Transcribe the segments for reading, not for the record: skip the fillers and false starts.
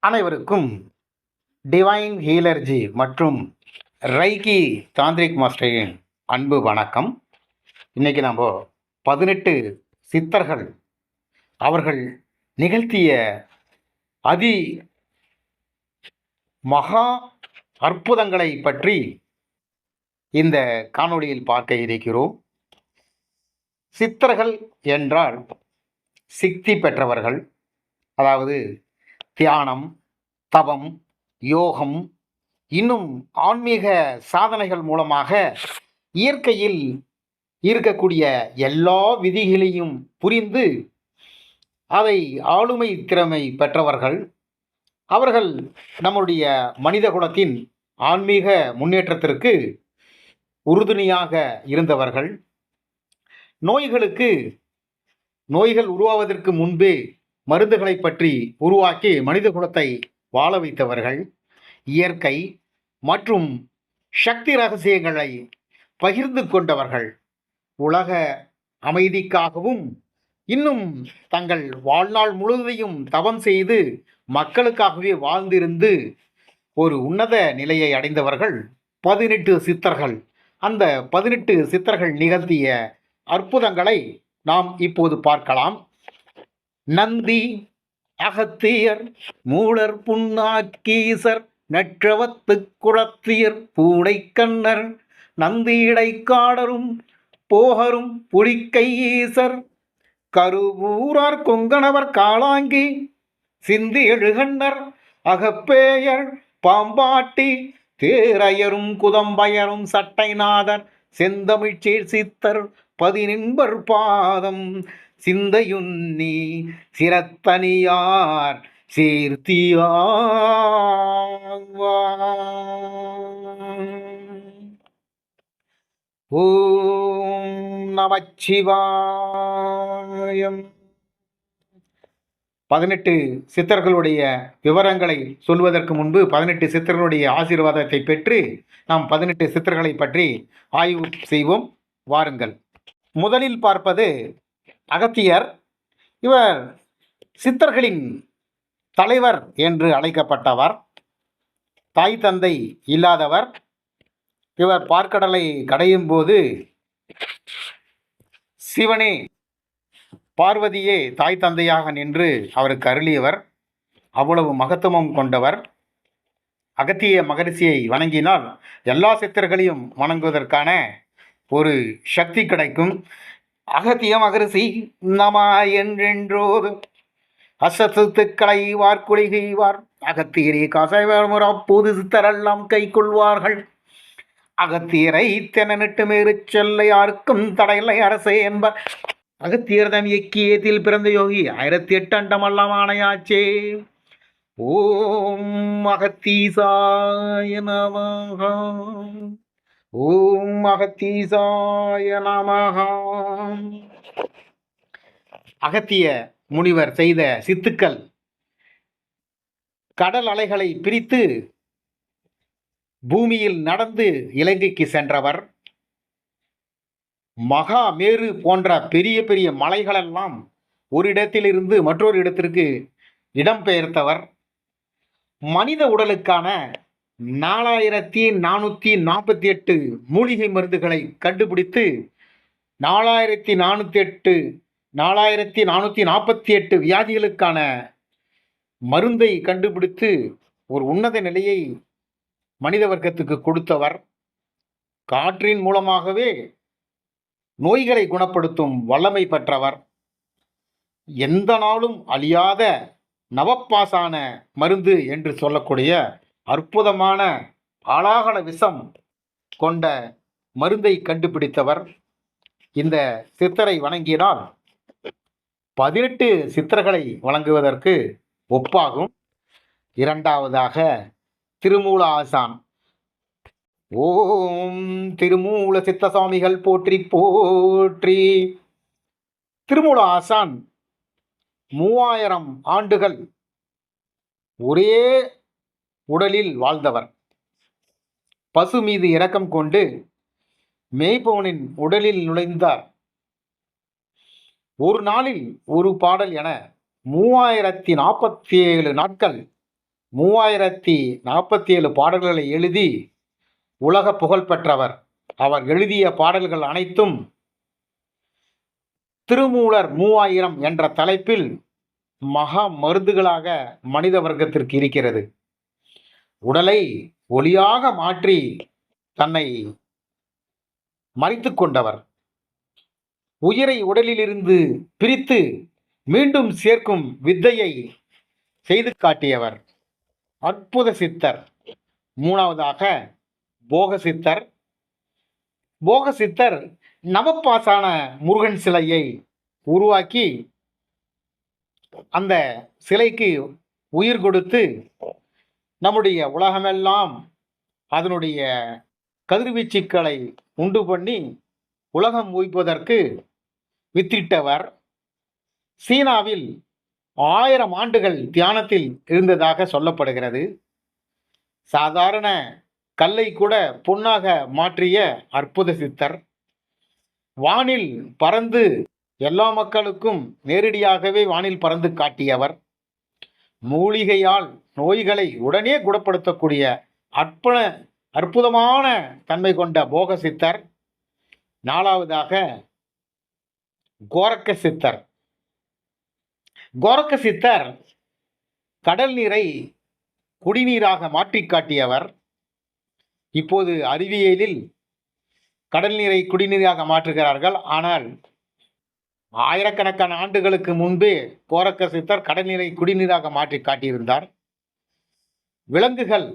அனைவருக்கும் டிவைன் ஹீலர்ஜி மற்றும் ரைகி தாந்திரிக் மாஸ்டரின் அன்பு வணக்கம். இன்னைக்கு நம்ம 18 சித்தர்கள் அவர்கள் நிகழ்த்திய அதி மகா அற்புதங்களை பற்றி இந்த காணொளியில் பார்க்க இருக்கிறோம். சித்தர்கள் என்றால் சித்தி பெற்றவர்கள், அதாவது தியானம், தவம், யோகம், இன்னும் ஆன்மீக சாதனைகள் மூலமாக இயற்கையில் இருக்கக்கூடிய எல்லா விதிகளையும் புரிந்து அதை ஆளுமை திறமை பெற்றவர்கள். அவர்கள் நம்முடைய மனித குலத்தின் ஆன்மீக முன்னேற்றத்திற்கு உறுதுணையாக இருந்தவர்கள். நோய்கள் உருவாவதற்கு முன்பே மருந்துகளை பற்றி உருவாக்கி மனித குலத்தை வாழ வைத்தவர்கள். இயற்கை மற்றும் சக்தி ரகசியங்களை பகிர்ந்து கொண்டவர்கள். உலக அமைதிக்காகவும் இன்னும் தங்கள் வாழ்நாள் முழுவதையும் தவம் செய்து மக்களுக்காகவே வாழ்ந்திருந்து ஒரு உன்னத நிலையை அடைந்தவர்கள் 18 சித்தர்கள். அந்த 18 சித்தர்கள் நிகழ்த்திய அற்புதங்களை நாம் இப்போது பார்க்கலாம். நந்தி, அகத்தியர், மூலர், புன்னாக்கீசர், நற்றவத்து குளத்தியர், பூடைக்கண்ணர், நந்தியிடை காடரும், போகரும், புலிக்கை ஈசர், கருவூரார், கொங்கணவர், காளாங்கி, சிந்தி எழுகண்ணர், அகப்பேயர், பாம்பாட்டி, தேரையரும், குதம்பயரும், சட்டைநாதர், செந்தமிழ்ச்சீர் சித்தர், 18 பாதம் சிந்தையுன்னி சிரத்தனியார் சீர்த்தியார். ஓம் நமச்சிவாயம். 18 சித்தர்களுடைய விவரங்களை சொல்வதற்கு முன்பு 18 சித்தர்களுடைய ஆசீர்வாதத்தை பெற்று நாம் 18 சித்தர்களை பற்றி ஆய்வு செய்வோம். வாருங்கள். முதலில் பார்ப்பது அகத்தியர். இவர் சித்தர்களின் தலைவர் என்று அழைக்கப்பட்டவர். தாய் தந்தை இல்லாதவர். இவர் பார்க்கடலை கடையும் போது சிவனே பார்வதியே தாய் தந்தையாக நின்று அவருக்கு அருளியவர். அவ்வளவு மகத்துவம் கொண்டவர். அகத்திய மகரிஷியை வணங்கினால் எல்லா சித்தர்களையும் வணங்குவதற்கான ஒரு சக்தி கிடைக்கும். அகத்திய மகரிஷி நமா என்றென்றோது அசத்துக்களை வார்குலிகைவார் அகத்தியரை கசைவர அப்போது சித்தரெல்லாம் கை கொள்வார்கள். அகத்தியரை தெனனிட்டு மேறு செல்ல யாருக்கும் தடையில்லை அரசே என்பர். அகத்தியர்தம் இயக்கியத்தில் பிறந்த யோகி 1008 அண்டமெல்லாம் ஆணையாச்சே. ஓம் அகத்தீசாய நமஹ. ஓம் அகத்தீசாய நமஹ. அகத்திய முனிவர் செய்த சித்துக்கள் கடல் அலைகளை பிரித்து பூமியில் நடந்து இலங்கைக்கு சென்றவர். மகா மேரு போன்ற பெரிய பெரிய மலைகளெல்லாம் ஒரு இடத்திலிருந்து மற்றொரு இடத்திற்கு இடம்பெயர்த்தவர். மனித உடலுக்கான 4448 மூலிகை மருந்துகளை கண்டுபிடித்து 4448 வியாதிகளுக்கான மருந்தை கண்டுபிடித்து ஒரு உன்னத நிலையை மனித வர்க்கத்துக்கு கொடுத்தவர். காற்றின் மூலமாகவே நோய்களை குணப்படுத்தும் வல்லமை பெற்றவர். எந்த நாளும் அழியாத நவப்பாசான மருந்து என்று சொல்லக்கூடிய அற்புதமான ஆளாகல விஷம் கொண்ட மருந்தை கண்டுபிடித்தவர். இந்த சித்தரை வணங்கினால் 18 சித்தர்களை வழங்குவதற்கு ஒப்பாகும். இரண்டாவதாக திருமூல ஆசான். ஓம் திருமூல சித்த சுவாமிகள் போற்றி போற்றி. திருமூல ஆசான் 3000 ஆண்டுகள் ஒரே உடலில் வாழ்ந்தவர். பசு மீது இரக்கம் கொண்டு மேய்ப்பவனின் உடலில் நுழைந்தார். ஒரு நாளில் ஒரு பாடல் என 3047 நாட்கள் 3047 பாடல்களை எழுதி உலக புகழ் பெற்றவர். அவர் எழுதிய பாடல்கள் அனைத்தும் திருமூலர் 3000 என்ற தலைப்பில் மகா மருந்துகளாக மனித வர்க்கத்திற்கு இருக்கிறது. உடலை ஒளியாக மாற்றி தன்னை மறைத்துக் கொண்டவர். உயிரை உடலிலிருந்து பிரித்து மீண்டும் சேர்க்கும் வித்தையை செய்து காட்டியவர். அற்புத சித்தர். மூணாவதாக போக சித்தர். போக சித்தர் நவப்பாசான முருகன் சிலையை உருவாக்கி அந்த சிலைக்கு உயிர் கொடுத்து நம்முடைய உலகமெல்லாம் அதனுடைய கதிர்வீச்சுக்களை உண்டு பண்ணி உலகம் உய்ப்பதற்கு வித்திட்டவர். சீனாவில் 1000 ஆண்டுகள் தியானத்தில் இருந்ததாக சொல்லப்படுகிறது. சாதாரண கல்லை கூட பொன்னாக மாற்றிய அற்புத சித்தர். வானில் பறந்து எல்லா மக்களுக்கும் நேரடியாகவே வானில் பறந்து காட்டியவர். மூலிகையால் நோய்களை உடனே குணப்படுத்தக்கூடிய அற்புதமான தன்மை கொண்ட போக சித்தர். நாலாவதாக கோரக்க சித்தர். கோரக்க சித்தர் கடல் நீரை குடிநீராக மாற்றி காட்டியவர். இப்போது அறிவியலில் கடல் நீரை குடிநீராக மாற்றுகிறார்கள். ஆனால் ஆயிரக்கணக்கான ஆண்டுகளுக்கு முன்பே கோரக்க சித்தர் கடல் நீரை குடிநீராக மாற்றி காட்டியிருந்தார். விலங்குகள்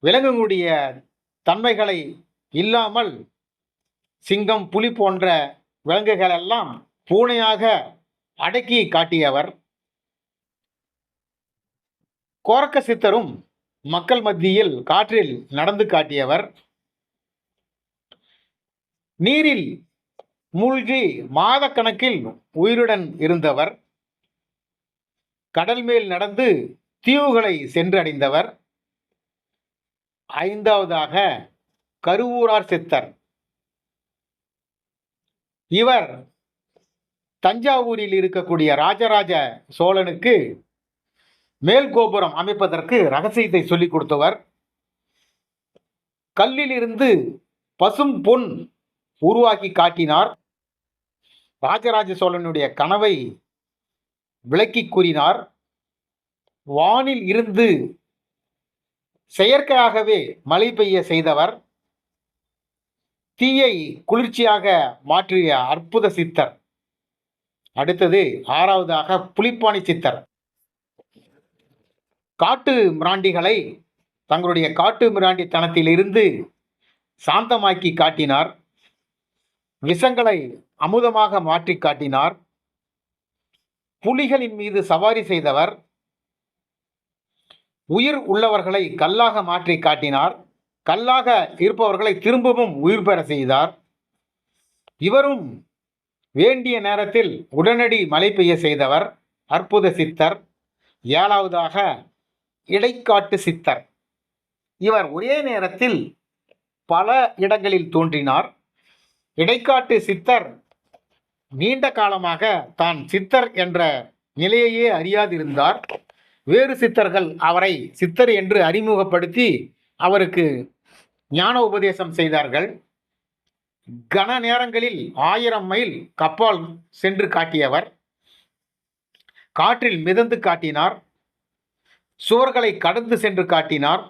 விலங்குகளுடைய தன்மைகளை இல்லாமல் சிங்கம், புலி போன்ற விலங்குகள் எல்லாம் பூனையாக அடக்கி காட்டியவர். கோரக்க சித்தரும் மக்கள் மத்தியில் காற்றில் நடந்து காட்டியவர். நீரில் மூழ்கி மாதக்கணக்கில் உயிருடன் இருந்தவர். கடல் மேல் நடந்து தீவுகளை சென்றடைந்தவர். ஐந்தாவதாக கருவூரார் சித்தர். இவர் தஞ்சாவூரில் இருக்கக்கூடிய ராஜராஜ சோழனுக்கு மேல் கோபுரம் அமைப்பதற்கு ரகசியத்தை சொல்லிக் கொடுத்தவர். கல்லிலிருந்து பசும் பொன் உருவாக்கி காட்டினார். ராஜராஜ சோழனுடைய கனவை விளக்கி கூறினார். வானில் இருந்து செயற்கையாகவே மழை பெய்ய செய்தவர். தீயை குளிர்ச்சியாக மாற்றிய அற்புத சித்தர். அடுத்தது ஆறாவதாக புலிப்பாணி சித்தர். காட்டு மிராண்டிகளை தங்களுடைய காட்டு மிராண்டித்தனத்தில் இருந்து சாந்தமாக்கி காட்டினார். விஷங்களை அமுதமாக மாற்றி காட்டினார். புலிகளின் மீது சவாரி செய்தவர். உயிர் உள்ளவர்களை கல்லாக மாற்றி காட்டினார். கல்லாக இருப்பவர்களை திரும்பவும் உயிர் பெற செய்தார். இவரும் வேண்டிய நேரத்தில் உடனடி மழை பெய்ய செய்தவர் அற்புத சித்தர். ஏழாவதாக இடைக்காட்டு சித்தர். இவர் ஒரே நேரத்தில் பல இடங்களில் தோன்றினார். இடைக்காட்டு சித்தர் நீண்ட காலமாக தான் சித்தர் என்ற நிலையையே அறியாதிருந்தார். வேறு சித்தர்கள் அவரை சித்தர் என்று அறிமுகப்படுத்தி அவருக்கு ஞான உபதேசம் செய்தார்கள். கன நேரங்களில் 1000 மைல் கப்பால் சென்று காட்டியவர். காற்றில் மிதந்து காட்டினார். சுவர்களை கடந்து சென்று காட்டினார்.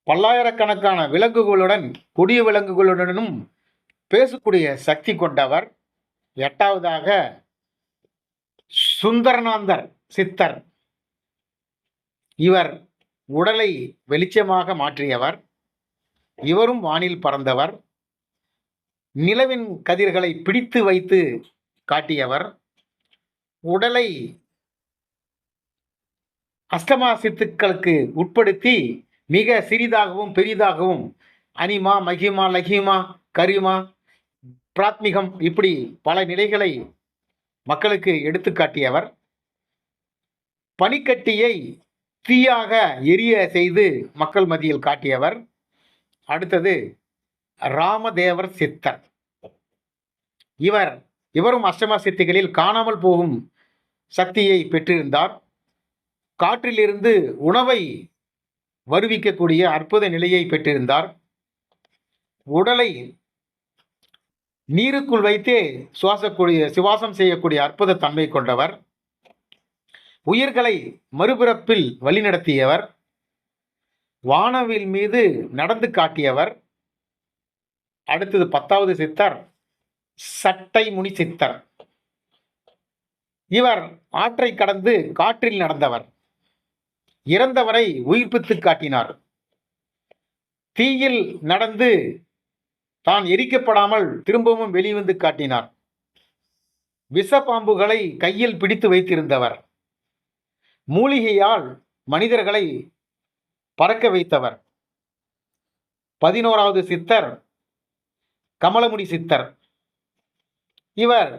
பல்லாயிரக்கணக்கான விலங்குகளுடன், கொடிய விலங்குகளுடனும் பேசக்கூடிய சக்தி கொண்டவர். எட்டாவதாக சுந்தரநாந்தர் சித்தர். இவர் உடலை வெளிச்சமாக மாற்றியவர். இவரும் வானில் பறந்தவர். நிலவின் கதிர்களை பிடித்து வைத்து காட்டியவர். உடலை அஷ்டமா சித்துக்களுக்கு உட்படுத்தி மிக சிறிதாகவும் பெரிதாகவும் அனிமா, மகிமா, லகிமா, கரிமா, பிராத்மிகம் இப்படி பல நிலைகளை மக்களுக்கு எடுத்து காட்டியவர். பனிக்கட்டியை தீயாக எரிய செய்து மக்கள் மத்தியில் காட்டியவர். அடுத்தது ராமதேவர் சித்தர். இவரும் அஷ்டமா சித்திகளில் காணாமல் போகும் சக்தியை பெற்றிருந்தார். காற்றிலிருந்து உணவை வருவிக்கக்கூடிய அற்புத நிலையை பெற்றிருந்தார். உடலை நீருக்குள் வைத்தே சுவாசம் செய்யக்கூடிய அற்புத தன்மை கொண்டவர். உயிர்களை மறுபிறப்பில் வழிநடத்தியவர். வானவில் மீது நடந்து காட்டியவர். அடுத்தது 10வது சித்தர் சட்டை முனி சித்தர். இவர் ஆற்றை கடந்து காற்றில் நடந்தவர். இறந்தவரை உயிர்ப்பித்து காட்டினார். தீயில் நடந்து தான் எரிக்கப்படாமல் திரும்பவும் வெளிவந்து காட்டினார். விஷ பாம்புகளை கையில் பிடித்து வைத்திருந்தவர். மூலிகையால் மனிதர்களை பறக்க வைத்தவர். 11வது சித்தர் கமலமுனி சித்தர். இவர்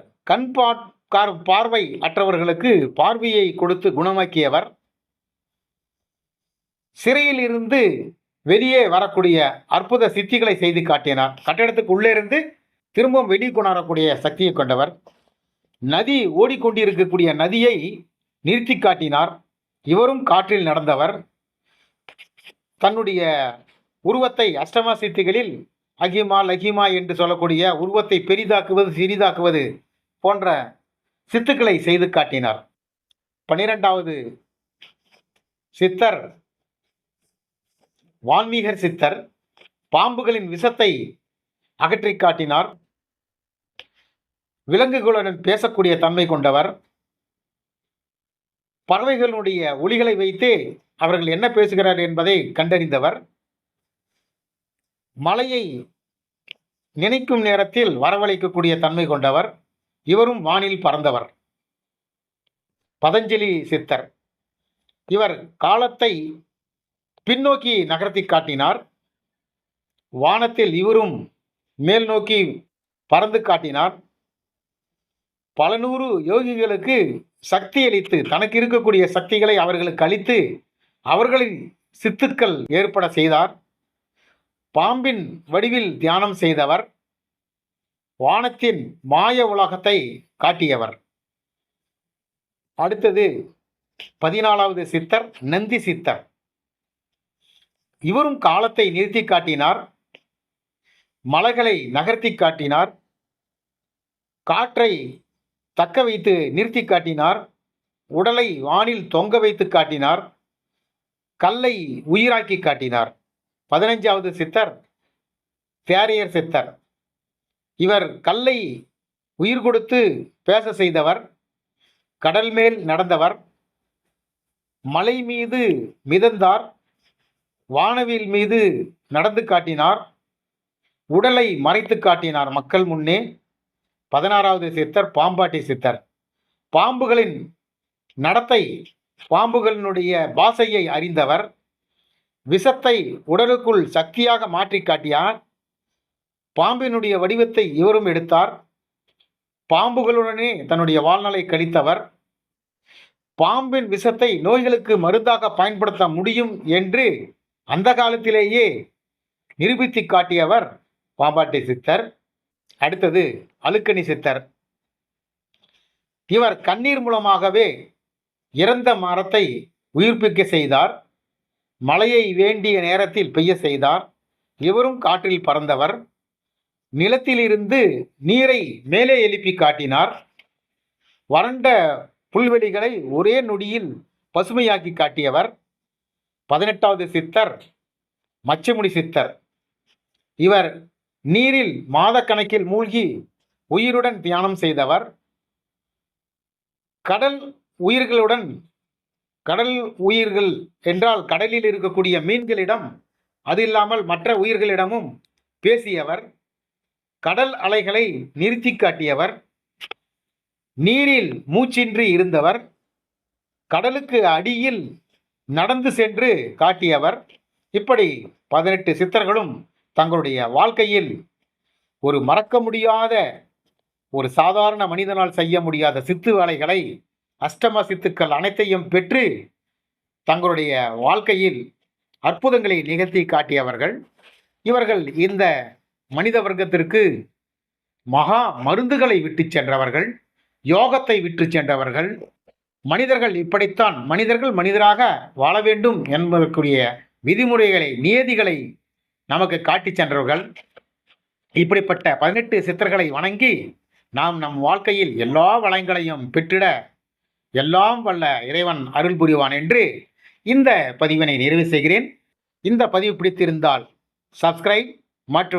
பார்வை அற்றவர்களுக்கு பார்வையை கொடுத்து குணமாக்கியவர். சிறையில் இருந்து வெளியே வரக்கூடிய அற்புத சித்திகளை செய்து காட்டினார். கட்டடத்துக்கு உள்ளே இருந்து திரும்பவும் வெளியே கொண்டாடக்கூடிய சக்தியை கொண்டவர். நதி ஓடிக்கொண்டிருக்கக்கூடிய நதியை நிறுத்தி காட்டினார். இவரும் காற்றில் நடந்தவர். தன்னுடைய உருவத்தை அஷ்டமா சித்திகளில் அகிமா லகிமா என்று சொல்லக்கூடிய உருவத்தை பெரிதாக்குவது சிறிதாக்குவது போன்ற சித்துக்களை செய்து காட்டினார். 12வது சித்தர் வான்மீகர் சித்தர். பாம்புகளின் விஷத்தை அகற்றி காட்டினார். விலங்குகளுடன் பேசக்கூடிய தன்மை கொண்டவர். பறவைகளுடைய ஒலிகளை வைத்தே அவர்கள் என்ன பேசுகிறார்கள் என்பதை கண்டறிந்தவர். மலையை நினைக்கும் நேரத்தில் வரவழைக்கக்கூடிய தன்மை கொண்டவர். இவரும் வானில் பறந்தவர். பதஞ்சலி சித்தர். இவர் காலத்தை பின்னோக்கி நகர்த்தி காட்டினார். வானத்தில் இவரும் மேல் நோக்கி பறந்து காட்டினார். பல நூறு யோகிகளுக்கு சக்தி அளித்து தனக்கு இருக்கக்கூடிய சக்திகளை அவர்களுக்கு அளித்து அவர்களின் சித்துக்கள் ஏற்பட செய்தார். பாம்பின் வடிவில் தியானம் செய்தவர். வானத்தின் மாய உலகத்தை காட்டியவர். அடுத்தது 14வது சித்தர் நந்தி சித்தர். இவரும் காலத்தை நிறுத்தி காட்டினார். மலைகளை நகர்த்தி காட்டினார். காற்றை தக்க வைத்து நிறுத்தி காட்டினார். உடலை வானில் தொங்க வைத்து காட்டினார். கல்லை உயிராக்கி காட்டினார். 15வது சித்தர் தேரையர் சித்தர். இவர் கல்லை உயிர் கொடுத்து பேச செய்தவர். கடல் மேல் நடந்தவர். மலை மீது மிதந்தார். வானவில் மீது நடந்து காட்டினார். உடலை மறைத்து காட்டினார் மக்கள் முன்னே. 16வது சித்தர் பாம்பாட்டி சித்தர். பாம்புகளின் நடத்தை, பாம்புகளினுடைய பாஷையை அறிந்தவர். விஷத்தை உடலுக்குள் சக்தியாக மாற்றி காட்டியார். பாம்பினுடைய வடிவத்தை இவரும் எடுத்தார். பாம்புகளுடனே தன்னுடைய வாழ்நாளை கழித்தவர். பாம்பின் விஷத்தை நோய்களுக்கு மருந்தாக பயன்படுத்த முடியும் என்று அந்த காலத்திலேயே நிரூபித்து காட்டியவர் பாம்பாட்டி சித்தர். அடுத்தது அழுக்கணி சித்தர். இவர் கண்ணீர் மூலமாகவே இறந்த மரத்தை உயிர்ப்பிக்க செய்தார். மழையை வேண்டிய நேரத்தில் பெய்ய செய்தார். இவரும் காற்றில் பறந்தவர். நிலத்திலிருந்து நீரை மேலே எழுப்பி காட்டினார். வறண்ட புல்வெளிகளை ஒரே நொடியில் பசுமையாக்கி காட்டியவர். 18வது சித்தர் மச்சமுனி சித்தர். இவர் நீரில் மாதக்கணக்கில் மூழ்கி உயிருடன் தியானம் செய்தவர். கடல் உயிர்கள் என்றால் கடலில் இருக்கக்கூடிய மீன்களிடம், அது இல்லாமல் மற்ற உயிர்களிடமும் பேசியவர். கடல் அலைகளை நிறுத்தி காட்டியவர். நீரில் மூச்சின்றி இருந்தவர். கடலுக்கு அடியில் நடந்து சென்று காட்டியவர். இப்படி 18 சித்தர்களும் தங்களுடைய வாழ்க்கையில் ஒரு மறக்க முடியாத, ஒரு சாதாரண மனிதனால் செய்ய முடியாத சித்து வேலைகளை, அஷ்டம சித்துக்கள் அனைத்தையும் பெற்று தங்களுடைய வாழ்க்கையில் அற்புதங்களை நிகழ்த்தி காட்டியவர்கள். இவர்கள் இந்த மனித வர்க்கத்திற்கு மகா மருந்துகளை விட்டு சென்றவர்கள், யோகத்தை விட்டு சென்றவர்கள், மனிதர்கள் இப்படித்தான் மனிதர்கள் மனிதராக வாழ வேண்டும் என்பதற்குரிய விதிமுறைகளை நியதிகளை நமக்கு காட்டி சென்றவர்கள். இப்படிப்பட்ட 18 சித்தர்களை வணங்கி நாம் நம் வாழ்க்கையில் எல்லா வளங்களையும் பெற்றிட எல்லாம் வல்ல இறைவன் அருள் புரிவான் என்று இந்த பதிவினை நிறைவு செய்கிறேன். இந்த பதிவு பிடித்திருந்தால் சப்ஸ்கிரைப் மற்றும்